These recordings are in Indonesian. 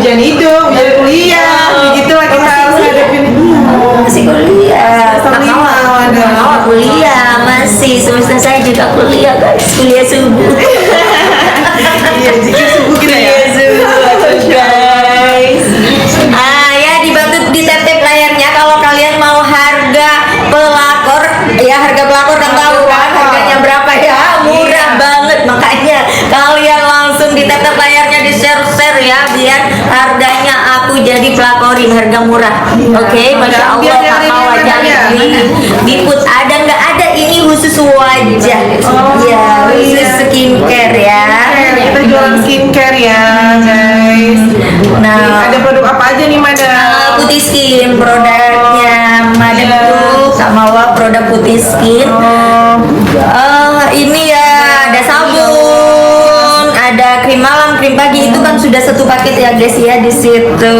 hujan hidung, hujan kuliah, begitu lah kita harus hadapin. Masih kuliah. Semester 5 ada. Kuliah masih semester saya juga kuliah guys, kuliah subuh. Iya, jika subuh kita ya. Guys. Ya dibantu di tap-tap layarnya kalau kalian mau harga pelakor, ya harga pelakor kan tahu kan harganya berapa ya, murah banget, makanya kalian langsung di tap-tap layarnya, di share ya biar harganya aku jadi pelakorin harga murah. Oke, Masya Allah, kakak wajah diput ada nggak ada, ini khusus wajah ya, khusus skincare ya. Kita jualan skincare ya guys. Nah, ada produk apa aja nih madam? Putih Skin produknya madam tuh sama produk Putih Skin. Ini ya ada sabun, ada krim malam, krim pagi, itu kan sudah satu paket ya guys ya di situ.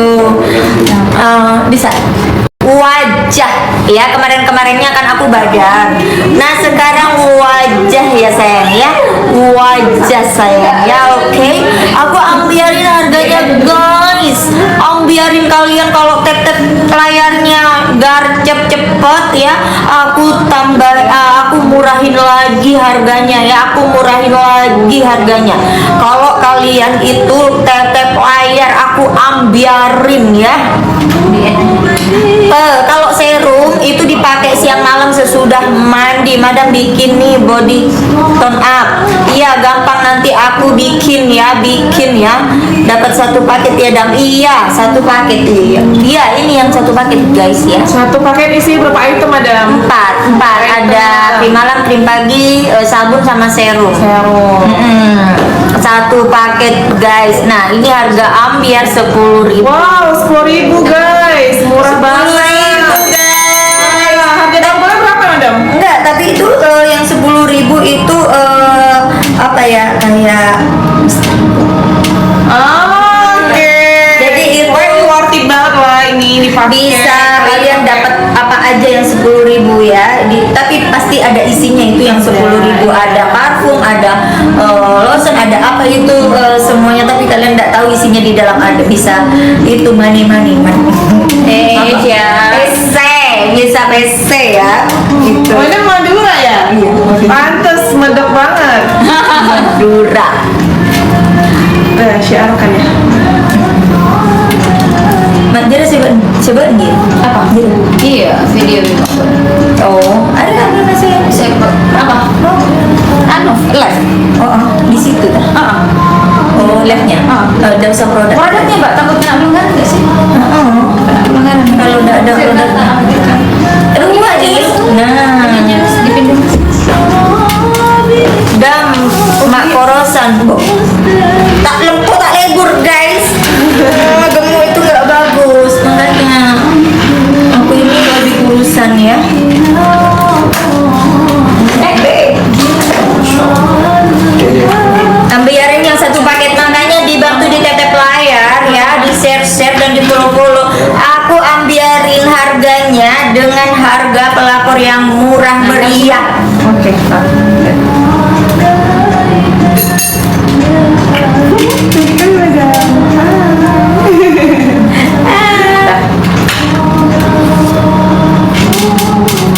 Bisa wajah ya, kemarinnya kan aku badan, nah sekarang wajah ya sayang ya, wajah sayang ya. Oke, aku ambiarin harganya guys, ambiarin kalian kalau tap-tap layarnya garcep cepet ya, aku murahin lagi harganya ya, aku murahin lagi harganya. Kalau kalian itu tap-tap layar aku ambiarin ya. Kalau serum itu dipakai siang malam sesudah mandi. Madam bikin nih body tone up. Iya gampang, nanti aku bikin ya. Dapat satu paket ya dam. Iya satu paket iya. Iya ini yang satu paket guys ya. Satu paket isi berapa item madam? Empat. Ada krim malam, krim pagi, sabun sama serum. Satu paket guys. Nah ini harga ambiar 10.000. Wow 10.000 guys, murah banget. Harga double berapa madam? Enggak, tapi itu yang 10.000 itu apa ya, kayak Oke. jadi itu worth it banget lah ini dipakai. bisa kalian dapat apa aja yang 10.000 ya. Tapi pasti ada isinya itu yang 10.000. Ada parfum, ada lotion, ada apa itu semuanya. Tapi kalian nggak tahu isinya di dalam ada. Bisa itu money. Bisa PC ya. Gitu. Oh ini Madura ya? Iya. Pantes medok banget. Madura. Syiar kan ya? Madura coba nih. Apa? Iya, video itu. Oh, ada kan masih Apa? live. Di situ dah. Oh, live-nya. Ada usah produk. Produknya Mbak, takut kena pelanggaran nggak sih? Kena pelanggaran. Kalau udah ada produk. Nah, Dipindah. dam mak korosan bu. Tak lempuk tak lebur guys. Gemuk itu nggak bagus, makanya aku ini lebih kurusan ya. Ambiarin yang satu paket, makanya dibantu di tap layar ya, di share dan di follow. Aku ambiarin harganya dengan harga pelakor yang murah meriah. Oke.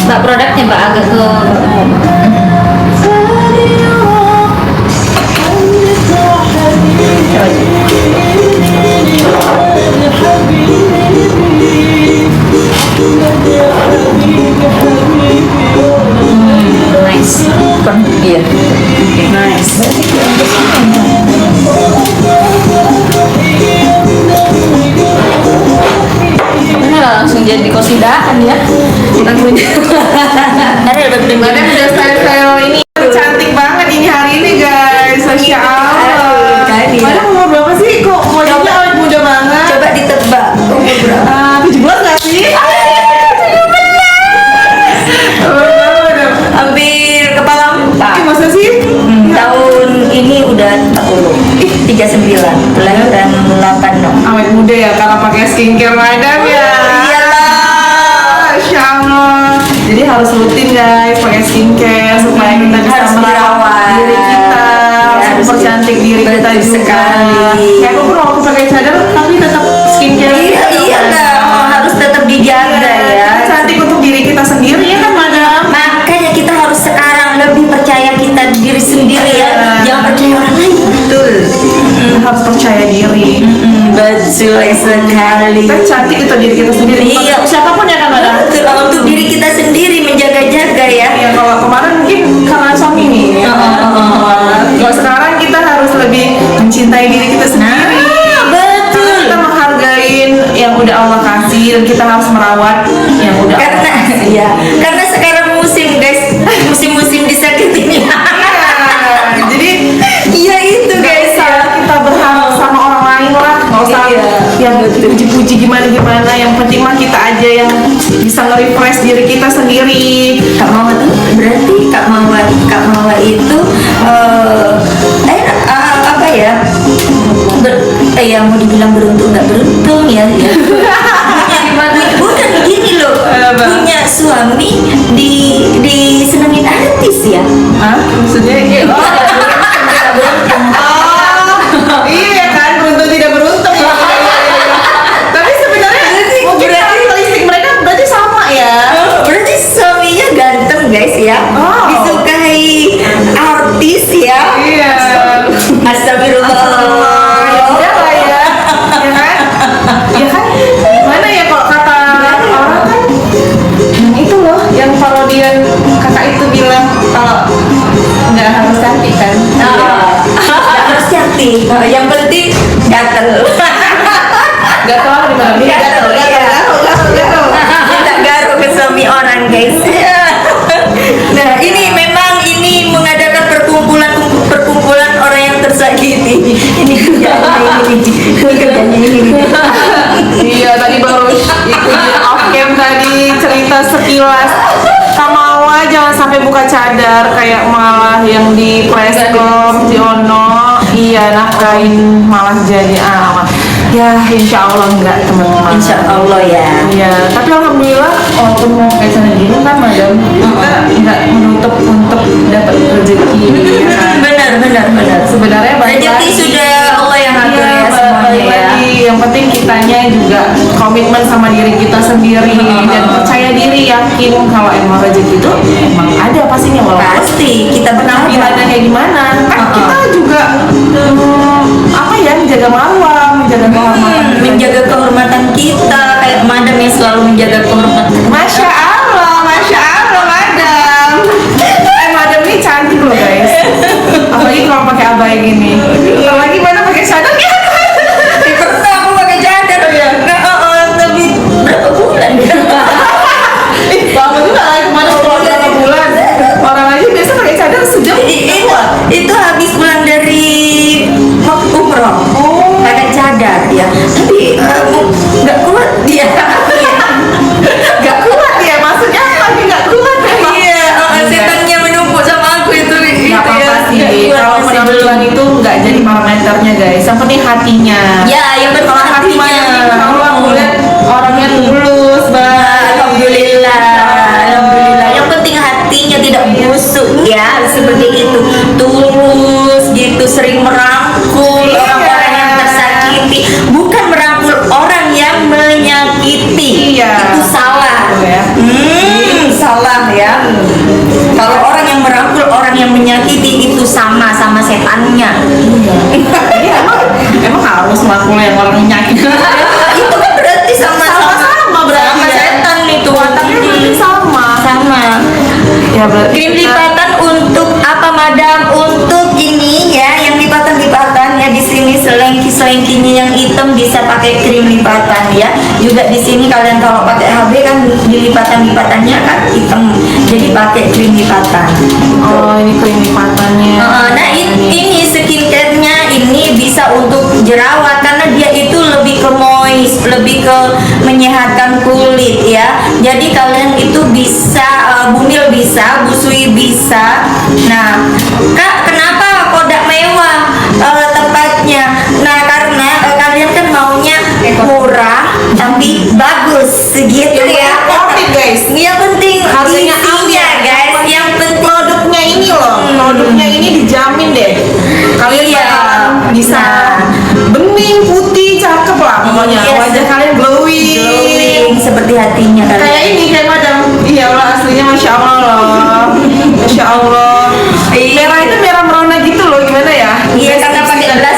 Mbak, produknya Mbak agak ke Nice. Iya. Nice. ini langsung jadi kosidaan ya. Ada lebih Madam udah style ini cantik banget ini hari ini guys. Masya Allah. Madam umur berapa sih? Kok wajahnya awet muda banget? Coba ditebak umur berapa? 17 nggak sih? Hampir kepala 4. Masa sih? Tahun ini udah 40. 39. Kelahiran 86. Awet muda ya kalau pakai skincare madam ya. Iyalah. Masya Allah. Jadi harus rutin guys pakai skincare supaya kita bisa Harus merawat diri kita, Ya, harus mempercantik diri kita betul juga. sekali. Kayak aku pun waktu pakai cadar tapi tetap percaya diri. Betul sekali. Kita cantik itu diri kita sendiri. Iya. Untuk siapapun ya kan madam. Betul, untuk diri kita sendiri menjaga-jaga ya. Ya kalau kemarin mungkin karena suami nih. Kalau sekarang kita harus lebih mencintai diri kita sendiri. Betul. Kita menghargain yang udah Allah kasih dan kita harus merawat yang udah Allah Karena kasih. ya, karena sekarang musim guys, musim-musim disakitinya. Iya. Jadi Iya itu nggak guys usah ya. kita berharap sama orang lain lah, nggak usah Iya. yang puji-puji gimana-gimana. Yang penting mah kita aja yang bisa nge-refresh diri kita sendiri. Kak Mawa tuh berarti Kak Mawa itu apa ya? Ya mau dibilang beruntung nggak beruntung ya. Bukan gini loh, punya suami disenengin artis ya. Hah? Maksudnya kayak iya kan, beruntung tidak beruntung ya. Tapi sebenarnya mungkin karakteristik mereka berarti sama ya. Berarti suaminya ganteng guys ya, Oh. disukai artis ya. Iya. Astagfirullah. Ya udah lah ya. Ya kan? Ya kan? Gimana ya kalau kata orang kan yang itu loh, yang parodian kakak itu bilang kalau nggak harus cantik kan. Nggak harus cantik, yang penting gatel. Gak tau di mana dia Gatel, iya. Kita garuk ke suami orang guys. Nah ini memang ini mengadakan perkumpulan orang yang tersakiti. Ini kerjanya ini. Iya, tadi baru ikut off cam tadi cerita sekilas. Kamawa jangan sampai buka cadar kayak malah yang di Prescom di Ono. Iya, nafkain malah jadi ya insya Allah enggak teman-teman. Insya Allah ya. Iya, tapi alhamdulillah walaupun mau kayak sana gini kan madam, kita nggak menutup untuk dapat rezeki. Ya kan? Benar. Sebenarnya balik Rezeki lagi. sudah Allah yang atur Iya, ya balik semuanya ya. lagi. Yang penting kitanya juga komitmen sama diri kita sendiri dan percaya diri, yakin kalau emang rezeki itu emang ada pastinya walaupun Pasti kita penampilannya kayak gimana. Kan kita juga apa ya, menjaga marwah, menjaga kehormatan. menjaga kehormatan kita kayak madam yang selalu menjaga kehormatan. Masya Allah, madam. Madam ini cantik loh guys. Apalagi kalau pakai abaya gini. Apalagi mana pakai cadar ya? Pernah aku pakai cadar ya. Tapi berapa bulan? Lama juga lah kemana berapa bulan. Orang aja biasa pakai cadar sejam. Itu habis pulang dari umroh. Oh. Pakai cadar ya. Tapi nggak kuat dia. Gak kuat ya, maksudnya lagi gak kuat memang. Iya, setannya menumpuk sama aku itu. Gak apa-apa sih, kalau penampilan itu gak jadi parameternya guys. Yang penting hatinya. Ya, yang penting Kalau hati hatinya. mah insya Allah aku lihat orangnya tulus banget. Alhamdulillah. Yang penting hatinya tidak busuk ya, seperti itu. Tulus gitu, sering merangkul Iya. orang-orang yang tersakiti, bukan merangkul orang yang menyakiti. Iya. Itu salah. Betul ya. Salah ya. Kalau orang yang merangkul orang yang menyakiti itu sama setannya. Iya, emang harus melakukan yang orang nyakit. Itu kan berarti Sama-sama berarti sama ya. setan itu Wataknya berarti sama. sama. Ya berarti Krim lipatan untuk apa madam? Untuk ini ya, yang lipatan-lipatan ya di sini selengki-selengkinya yang hitam bisa pakai krim lipatan ya. Juga di sini kalian kalau pakai HB kan di lipatan-lipatannya kan hitam, jadi pakai krim lipatan. oh ini krim lipatannya. Nah ini skincare-nya ini bisa untuk jerawat karena dia itu lebih ke moist, lebih ke menyehatkan kulit ya. Jadi kalian itu bisa bumil bisa, busui bisa. Nah, Kak, kenapa kodak mewah tempatnya? Nah, karena kalian kan maunya murah tapi bagus segitu ya. Worth it, guys. Yang penting Harganya isinya guys. Yang penting Produknya ini loh, produknya ini dijamin deh. Kalian Iya. bakalan bisa Nah. bening, putih, cakep lah pokoknya. Iya, Wajah kalian glowing. glowing seperti hatinya kalian. Kayak ini, kayak madam. Iya Allah, aslinya Masya Allah loh. Masya Allah. Iya. Merah itu merah merona gitu loh, gimana ya? Iya karena pakai gelas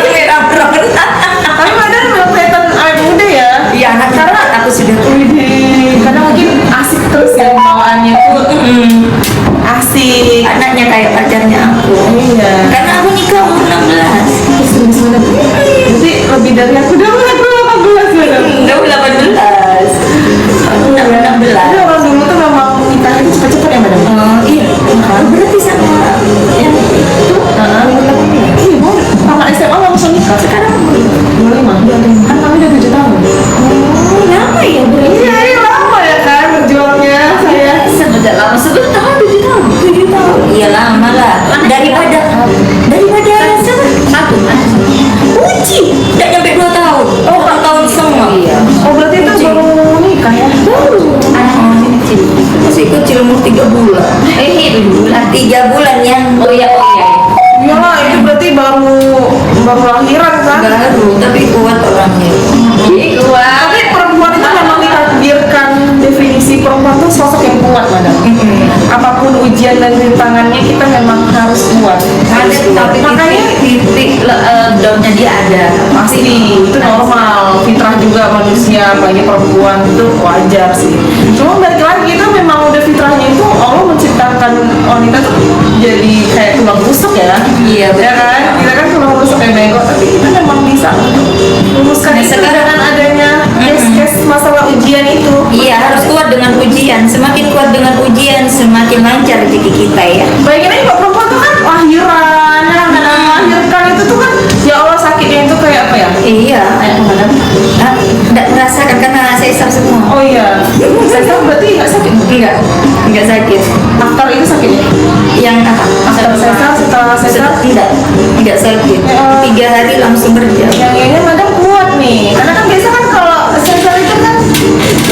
merah Kan kami udah 7 tahun. Lama ya berarti. Iya, ini lama ya kan berjuangnya saya. Sebentar lama, sebentar 7 tahun. 7 tahun. Iya lama lah. Daripada Satu kan? Uji udah nyampe 2 tahun. Oh, 2 tahun semua. Iya. Oh berarti itu baru nikah ya? Anaknya masih kecil. Masih kecil umur 3 bulan. 7 bulan. 3 bulan yang Oh iya. Iyalah itu berarti baru lahiran kan? baru tapi kuat orangnya. Tapi perempuan itu memang ditakdirkan, definisi perempuan tuh sosok yang kuat madam. Apapun ujian dan rintangannya kita memang harus kuat. Harus kuat. Tapi Makanya titik downnya dia ada. pasti itu normal, fitrah juga manusia, apalagi perempuan itu wajar sih. Cuma balik lagi itu memang udah fitrahnya itu Allah menciptakan wanita tuh jadi kayak tulang rusuk ya. Iya, Ya kan? Kita kan tulang rusuk kayak bego, tapi kita memang bisa luruskan Nah, itu sekarang- dengan adanya case masalah ujian itu. Iya, harus kuat dengan ujian. Semakin kuat dengan ujian, semakin lancar rezeki kita ya. Bayangin aja Pak, perempuan tuh kan lahiran, ya kan? Dan melahirkan itu tuh kan ya Allah sakitnya itu kayak apa ya? Iya. Tidak merasakan karena sesar semua. Oh iya, saya berarti nggak sakit? Enggak sakit. After itu sakitnya? Yang apa? After sesar, setelah sesar? Enggak sakit. Ya. 3 hari langsung kerja. Yang ini madam kuat nih, karena kan biasa kan kalau sesar itu kan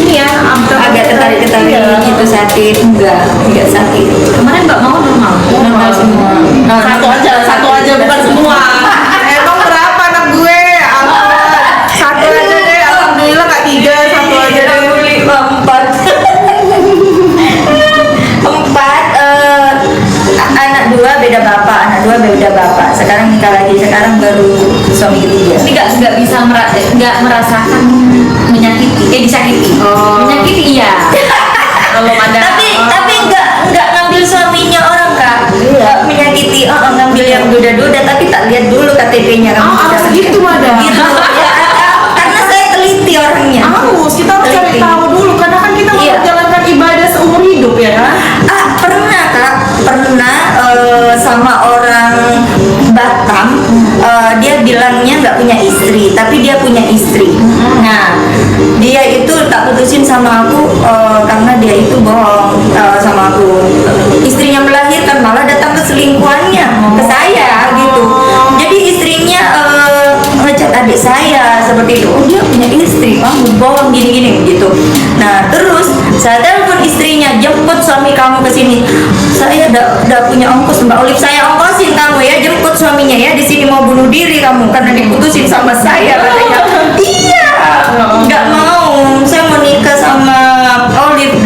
ini ya, after Agak tertarik-tertarik Iya. gitu sakit. Enggak sakit. Kemarin Mbak mau normal. Normal semua. Satu aja bukan semua. Emang berapa anak gue? Satu aja deh, alhamdulillah nggak 3, satu aja deh. 4 anak 2 beda bapak. Sekarang nikah lagi, sekarang baru suami ketiga. Tapi nggak bisa merasakan menyakiti, disakiti. Oh. Menyakiti iya. Kalau ada. Tapi enggak ngambil suaminya orang Kak. Enggak menyakiti, ngambil yang duda-duda tapi tak lihat dulu KTP-nya kamu. Ah, sudah gitu, Madam. Gitu. Ya, karena saya teliti orangnya. Harus, kita harus cari Teliti. tahu dulu karena kan kita mau Iya. menjalankan ibadah seumur hidup ya kan? Pernah Kak, sama orang Batam, dia bilangnya nggak punya istri, tapi dia punya istri. Nah, dia itu tak putusin sama aku karena dia itu bohong sama aku. Istrinya melahirkan malah datang ke selingkuhannya, ke saya gitu. Jadi istrinya ngechat adik saya seperti itu. Oh, dia punya istri, kamu bohong gini-gini gitu. Nah, terus saya telepon istrinya, jemput suami kamu ke sini. Saya udah punya ongkos Mbak Olive, saya ongkosin kamu ya, jemput suaminya ya di sini, mau bunuh diri kamu karena diputusin sama saya katanya. Iya, nggak mau, saya mau nikah sama Olive,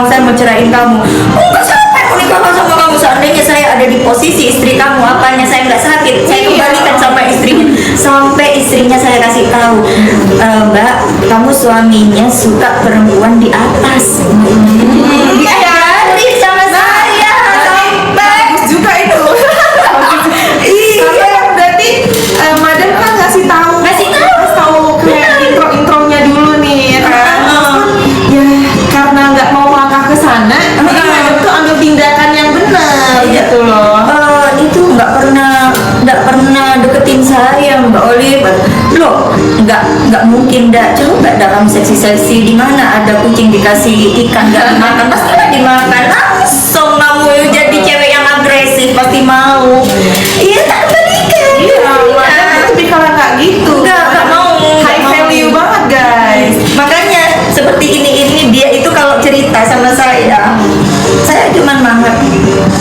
saya mau cerain kamu. Enggak, siapa yang mau nikah sama kamu? Seandainya saya ada di posisi istri kamu, apanya saya nggak sakit, saya kembalikan sama istrinya. Sampai istrinya saya kasih tahu, Mbak, kamu suaminya suka perempuan di atas. Dia jadi sama saya sampai Bagus juga itu. iya. Berarti madam kan ngasih tahu kayak intronya dulu nih ya kan? Terus kan, ya karena nggak mau melangkah ke sana, jadi madam tuh ambil tindakan yang benar gitu loh. Itu nggak pernah deketin saya Mbak Olive. Loh, nggak mungkin dah. Coba dah kamu seksi di mana ada kucing dikasih ikan nggak dimakan, pasti nggak dimakan. Langsung kamu jadi cewek yang agresif, pasti mau. Iya, tak kembalikan. Iya, madam itu dikala nggak gitu. Nggak mau. High value banget guys. Makanya seperti ini dia itu kalau cerita sama saya cuman manggap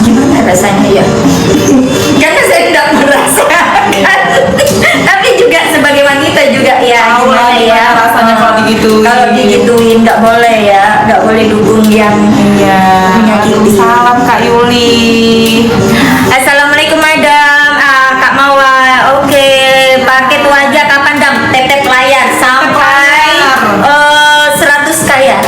gimana rasanya ya. Karena saya tidak merasakan. Tapi juga sebagai wanita juga ya Tahu lah gimana gimana ya rasanya kalau digituin. Kalau digituin nggak boleh ya, nggak boleh dukung yang Iya. menyakiti. Salam Kak Yuli. Assalamualaikum madam. Kak Mawa. Oke, paket wajah kapan dam? Tetep layar sampai 100k ya.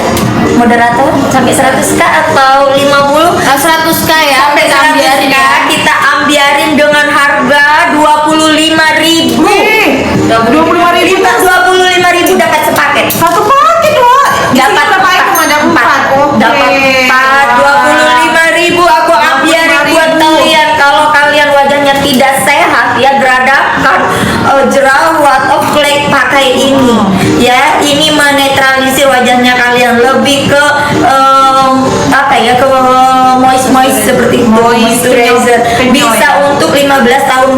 Moderator sampai 100k atau 50? 100k ya. Sampai 100k kita ambiarin dengan harga 25.000. 25.000 Kita 25.000 dapat sepaket. Satu paket loh. Dapat berapa item ada 4. Dapat 4, 25.000 aku ambiarin buat 25.000. kalian. Kalau kalian wajahnya tidak sehat ya, geradakan, jerawat, flek pakai ini ya. Ini menetralisir wajahnya kalian, lebih ke apa ya, ke moist seperti itu, moisturizer. Bisa untuk 15 tahun